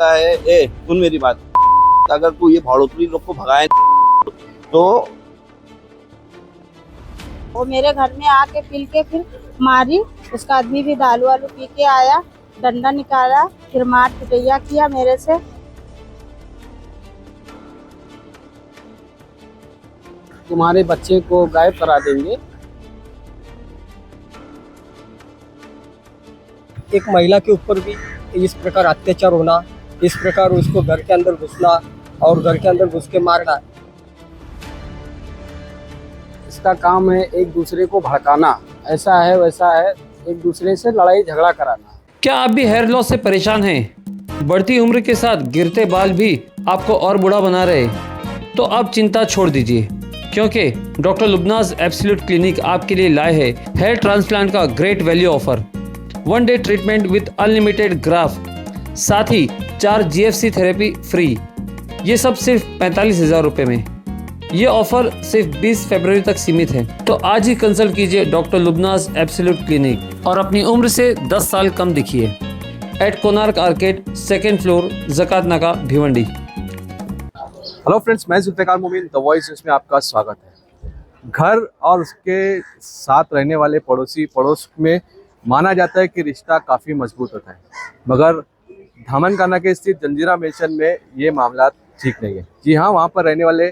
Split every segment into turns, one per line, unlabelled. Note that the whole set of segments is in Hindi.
लगता है, ए सुन मेरी बात, अगर तू ये भाड़ोतरी लोग को भगाए तो
वो मेरे घर में आके पी के फिर मारी। उसका आदमी भी दारू वालू पी के आया, डंडा निकाला, फिर मार पिटैया किया मेरे से।
तुम्हारे बच्चे को गायब करा देंगे। एक महिला के ऊपर भी इस प्रकार अत्याचार होना, इस प्रकार उसको घर के अंदर घुसना और घर के अंदर घुस के मारना, इसका काम है एक दूसरे को भड़काना। ऐसा है वैसा है, एक दूसरे से लड़ाई झगड़ा कराना।
क्या आप भी हेयर लॉस से परेशान हैं? बढ़ती उम्र के साथ गिरते बाल भी आपको और बूढ़ा बना रहे? तो अब चिंता छोड़ दीजिए, क्योंकि डॉक्टर लुबनाज एब्सोल्यूट क्लिनिक आपके लिए लाए है हेयर ट्रांसप्लांट का great value offer. 1 day treatment with unlimited graft, साथ ही 4 GFC थेरेपी फ्री। ये सब सिर्फ 45,000 रुपये में। ये ऑफर सिर्फ 20 फरवरी तक सीमित है। तो आज ही कंसल्ट कीजिए डॉक्टर लुबनाज एब्सोल्यूट क्लिनिक और अपनी उम्र से 10 साल कम दिखिए। Eight Konark arcade, 2nd floor, ज़कात नाका, भिवंडी।
हेलो फ्रेंड्स, मैं जुल्फ़िकार मोमिन, द वॉइस में आपका स्वागत है। घर और उसके साथ रहने वाले पड़ोस में माना जाता है कि रिश्ता काफ़ी मजबूत होता है, मगर धामनकाना के स्थित जंजीरा मेंशन में ये मामला ठीक नहीं है। जी हाँ, वहाँ पर रहने वाले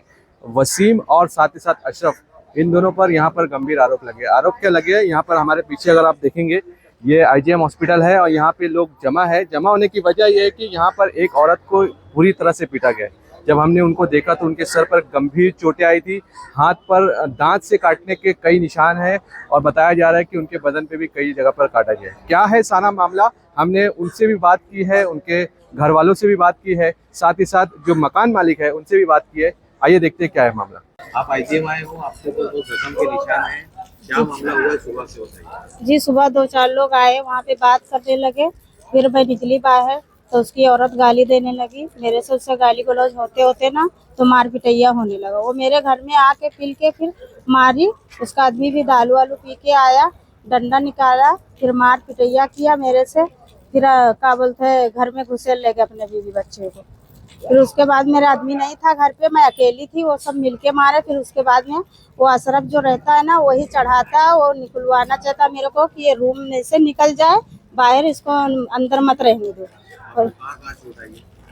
वसीम और साथ ही साथ अशरफ, इन दोनों पर यहाँ पर गंभीर आरोप लगे। आरोप क्या लगे? यहाँ पर हमारे पीछे अगर आप देखेंगे, ये IGM हॉस्पिटल है और यहाँ पे लोग जमा होने की वजह यह है कि यहाँ पर एक औरत को बुरी तरह से पीटा गया। जब हमने उनको देखा तो उनके सर पर गंभीर चोटें आई थी, हाथ पर दांत से काटने के कई निशान हैं और बताया जा रहा है कि उनके बदन पे भी कई जगह पर काटा गया है। क्या है सारा मामला? हमने उनसे भी बात की है, उनके घर वालों से भी बात की है, साथ ही साथ जो मकान मालिक है उनसे भी बात की है। आइए देखते हैं क्या है मामला।
आप IGM आए हो, आपके तो जख्म के निशान हैं, क्या मामला हुआ है? सुबह से बताइए।
जी, सुबह 2-4 लोग आए, वहाँ पे बात करने लगे। फिर मैं निकली बाहर तो उसकी औरत गाली देने लगी मेरे से। उससे गाली गलौज होते होते ना तो मार पिटैया होने लगा। वो मेरे घर में आके पी के फिर मारी। उसका आदमी भी दारू वालू पी के आया, डंडा निकाला, फिर मार पिटैया किया मेरे से। फिर क्या बोलते हैं, घर में घुसेड़ ले गए अपने बीवी बच्चे को। फिर उसके बाद मेरा आदमी नहीं था घर पे, मैं अकेली थी, वो सब मिलके मारे। फिर उसके बाद में वो अशरफ जो रहता है ना, वही चढ़ाता है, वो निकलवाना चाहता मेरे को कि ये रूम में से निकल जाए बाहर, इसको अंदर मत रहने दो।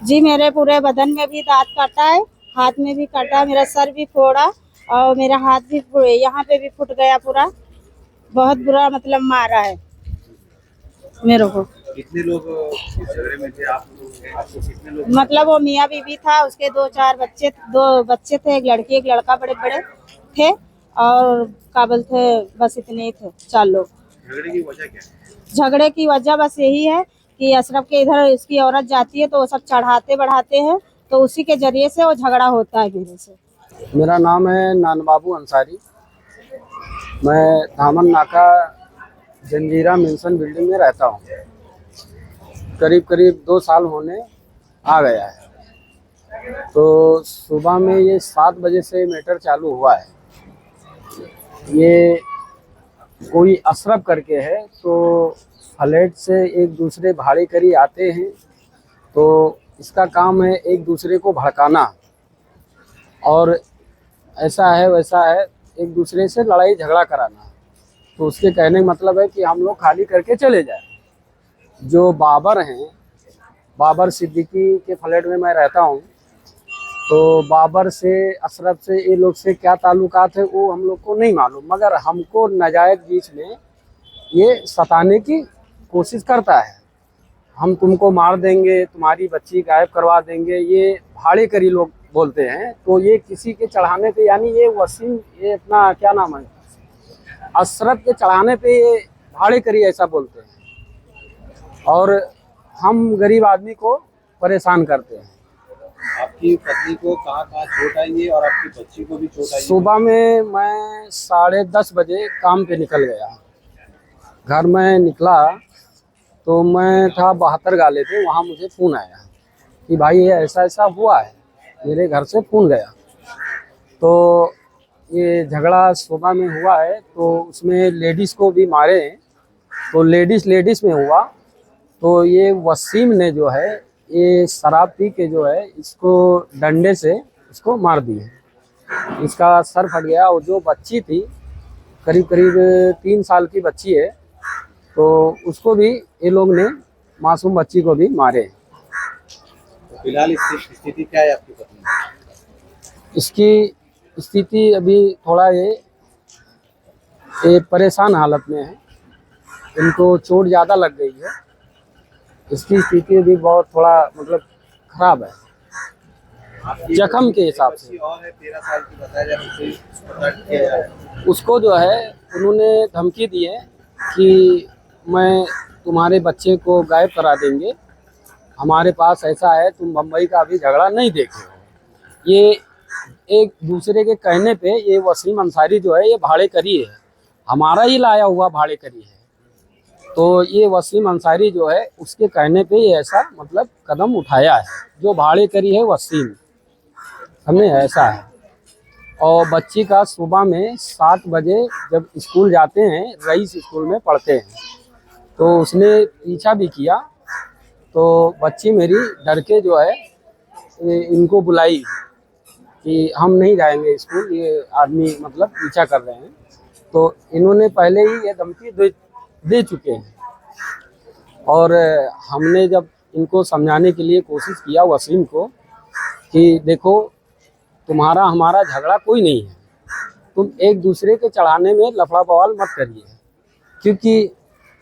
जी, मेरे पूरे बदन में भी दांत काटा है, हाथ में भी काटा, मेरा सर भी फोड़ा और मेरा हाथ भी यहाँ पे भी फुट गया पूरा। बहुत बुरा मतलब मारा है मेरे को।
कितने लोग इस झगड़े में थे? आपको कितने लोग?
मतलब वो मियाँ बीवी था, उसके 2-4 बच्चे, 2 बच्चे थे, एक लड़की एक लड़का, बड़े बड़े थे और काबल थे, बस इतने ही थे, 4 लोग।
झगड़े की वजह क्या है?
झगड़े की वजह बस यही है कि अशरफ के इधर इसकी औरत जाती है तो वो सब चढ़ाते बढ़ाते हैं, तो उसी के जरिए से वो झगड़ा होता है मेरे से।
मेरा नाम है नान बाबू अंसारी। मैं धामन नाका जंजीरा मेंशन बिल्डिंग में रहता हूँ। करीब 2 साल होने आ गया है। तो सुबह में ये 7 बजे से मैटर चालू हुआ है। ये कोई अशरफ करके है, तो फ्लैट से एक दूसरे भाड़े करी आते हैं, तो इसका काम है एक दूसरे को भड़काना और ऐसा है वैसा है, एक दूसरे से लड़ाई झगड़ा कराना। तो उसके कहने का मतलब है कि हम लोग खाली करके चले जाएं। जो बाबर हैं, बाबर सिद्दीकी के फ्लैट में मैं रहता हूं, तो बाबर से अशरफ से ये लोग से क्या ताल्लुकात है वो हम लोग को नहीं मालूम, मगर हमको नाजायज़ बीच में ये सताने की कोशिश करता है। हम तुमको मार देंगे, तुम्हारी बच्ची गायब करवा देंगे, ये भाड़े करी लोग बोलते हैं। तो ये किसी के चढ़ाने पे, यानी ये वसीम, ये अपना क्या नाम है, अशरफ के चढ़ाने पे ये भाड़े करी ऐसा बोलते हैं और हम गरीब आदमी को परेशान करते हैं।
आपकी पत्नी को कहाँ चोट आई है और आपकी बच्ची को भी चोट आई है?
सुबह में मैं 10:30 बजे काम पे निकल गया। घर में निकला तो मैं था 72 गाले पे, वहाँ मुझे फ़ोन आया कि भाई ये ऐसा ऐसा हुआ है। मेरे घर से फ़ोन गया तो ये झगड़ा सुबह में हुआ है, तो उसमें लेडीज़ को भी मारे। तो लेडीज़ में हुआ, तो ये वसीम ने जो है ये शराब पी के जो है इसको डंडे से इसको मार दिए। इसका सर फट गया और जो बच्ची थी करीब करीब 3 साल की बच्ची है, तो उसको भी ये लोग ने, मासूम बच्ची को भी मारे।
तो फिलहाल इसकी स्थिति क्या है आपकी पत्नी की?
इसकी स्थिति अभी थोड़ा ये परेशान हालत में है, इनको चोट ज़्यादा लग गई है। इसकी स्थिति भी बहुत थोड़ा मतलब खराब है
आपकी
जख्म के हिसाब से।
बच्ची और है 13 साल की, बताया जा रहा है, उसे अस्पताल किया जा रहा है।
उसको जो है उन्होंने धमकी दी है कि मैं तुम्हारे बच्चे को गायब करा देंगे, हमारे पास ऐसा है, तुम बम्बई का अभी झगड़ा नहीं देखे हो। ये एक दूसरे के कहने पे ये वसीम अंसारी जो है ये भाड़े करी है, हमारा ही लाया हुआ भाड़े करी है। तो ये वसीम अंसारी जो है उसके कहने पे ये ऐसा मतलब कदम उठाया है। जो भाड़े करी है वसीम, हमें ऐसा है। और बच्ची का सुबह में 7 बजे जब स्कूल जाते हैं, रईस स्कूल में पढ़ते हैं, तो उसने पीछा भी किया, तो बच्ची मेरी डर के जो है इनको बुलाई कि हम नहीं जाएंगे स्कूल, ये आदमी मतलब पीछा कर रहे हैं। तो इन्होंने पहले ही ये धमकी दे चुके हैं। और हमने जब इनको समझाने के लिए कोशिश किया वसीम को कि देखो तुम्हारा हमारा झगड़ा कोई नहीं है, तुम एक दूसरे के चढ़ाने में लफड़ा बवाल मत करिए, क्योंकि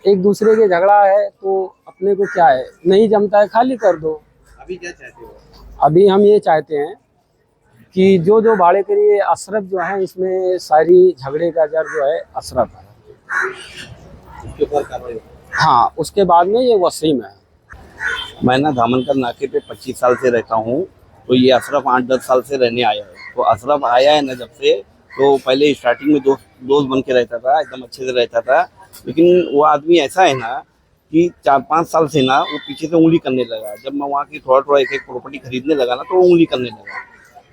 एक दूसरे के झगड़ा है तो अपने को क्या है, नहीं जमता है खाली कर दो।
अभी क्या चाहते हो?
अभी हम ये चाहते हैं कि जो भाड़े करिए अशरफ जो है, इसमें सारी झगड़े का जड़ जो है अशरफ है।
उसके ऊपर कार्रवाई हो।
हाँ, उसके बाद में ये वसीम है।
मैं ना धामनकर नाके पे 25 साल से रहता हूँ, तो ये अशरफ 8-10 साल से रहने आया है। तो अशरफ आया है ना जब से, तो पहले स्टार्टिंग में दोस्त बन के रहता था, एकदम अच्छे से रहता था। लेकिन वो आदमी ऐसा है ना कि 4-5 साल से ना वो पीछे से उंगली करने लगा। जब मैं वहाँ की थोड़ा एक प्रॉपर्टी खरीदने लगा ना, तो वो उंगली करने लगा।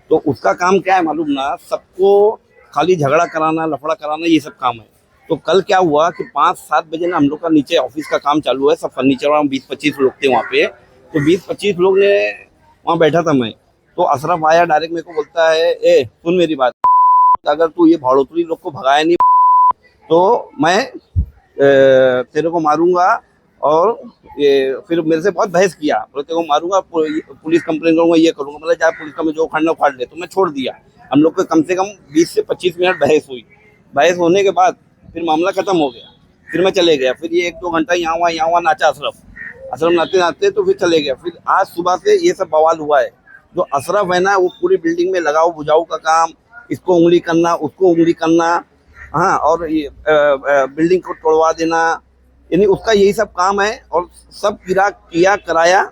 तो उसका काम क्या है मालूम ना, सबको खाली झगड़ा कराना, लफड़ा कराना, ये सब काम है। तो कल क्या हुआ कि 5-7 बजे ना हम लोग का नीचे ऑफिस का काम चालू है, सब फर्नीचर वाला 20-25 लोग थे वहाँ पे। तो 20-25 लोग ने वहाँ बैठा था मैं, तो अशरफ आया डायरेक्ट मेरे को बोलता है, ए सुन मेरी बात, अगर तू ये भाड़ोतरी लोग को भगाया नहीं तो मैं तेरे को मारूंगा। और ये फिर मेरे से बहुत बहस किया, बोले तेरे को मारूंगा, पुलिस कंप्लेन करूंगा, ये करूंगा। मतलब जहाँ पुलिस का मैं जो उखाड़ना उखाड़ ले। तो मैं छोड़ दिया। हम लोग को कम से कम 20 से 25 मिनट बहस हुई। बहस होने के बाद फिर मामला खत्म हो गया। फिर मैं चले गया। फिर ये 1-2 घंटा यहाँ वहाँ नाचा अशरफ नाचते नाचते, तो फिर चले गया। फिर आज सुबह से ये सब बवाल हुआ है। जो अशरफ है ना, वो पूरी बिल्डिंग में लगाओ बुझाओ का काम, इसको उंगली करना, उसको उंगली करना, हाँ, और ये बिल्डिंग को तोड़वा देना, यानी उसका यही सब काम है। और सब किया कराया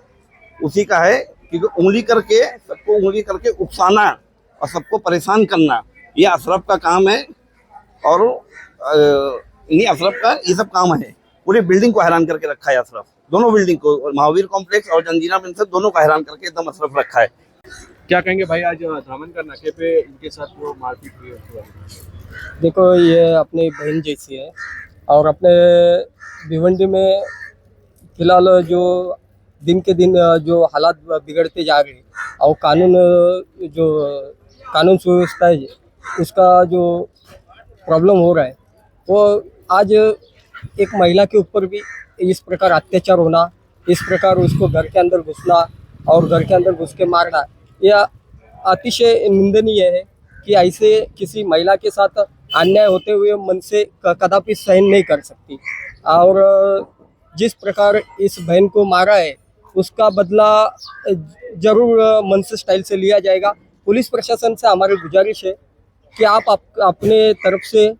उसी का है, क्योंकि उंगली करके सबको उंगली करके उकसाना और सबको परेशान करना, ये अशरफ का काम है। और इन्हीं अशरफ का ये सब काम है। पूरी बिल्डिंग को हैरान करके रखा है अशरफ, दोनों बिल्डिंग को, महावीर कॉम्प्लेक्स और जंजीरा प्रिंसेस, दोनों को हैरान करके एकदम अशरफ रखा है।
क्या कहेंगे भाई, आज धामनकर नाके पे इनके साथ जो मारपीट हुई है?
देखो, ये अपनी बहन जैसी है और अपने भिवंडी में फिलहाल जो दिन के दिन जो हालात बिगड़ते जा रहे और कानून सुव्यवस्था है उसका जो प्रॉब्लम हो रहा है, वो आज एक महिला के ऊपर भी इस प्रकार अत्याचार होना, इस प्रकार उसको घर के अंदर घुसना और घर के अंदर घुस के मारना, यह अतिशय निंदनीय है कि ऐसे किसी महिला के साथ अन्याय होते हुए मन से कदापि सहन नहीं कर सकती। और जिस प्रकार इस बहन को मारा है उसका बदला जरूर मनसे स्टाइल से लिया जाएगा। पुलिस प्रशासन से हमारी गुजारिश है कि आप अपने तरफ से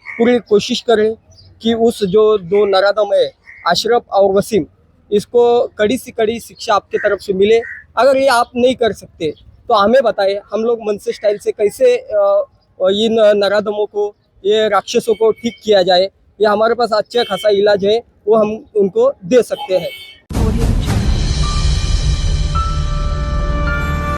पूरी कोशिश करें कि उस जो 2 नराधम है अशरफ और वसीम, इसको कड़ी से कड़ी शिक्षा आपके तरफ से मिले। अगर ये आप नहीं कर सकते तो हमें बताएं, हम लोग मनसे स्टाइल से कैसे इन नराधमों को, ये राक्षसों को ठीक किया जाए। ये हमारे पास अच्छा खासा इलाज है, वो हम उनको दे सकते हैं।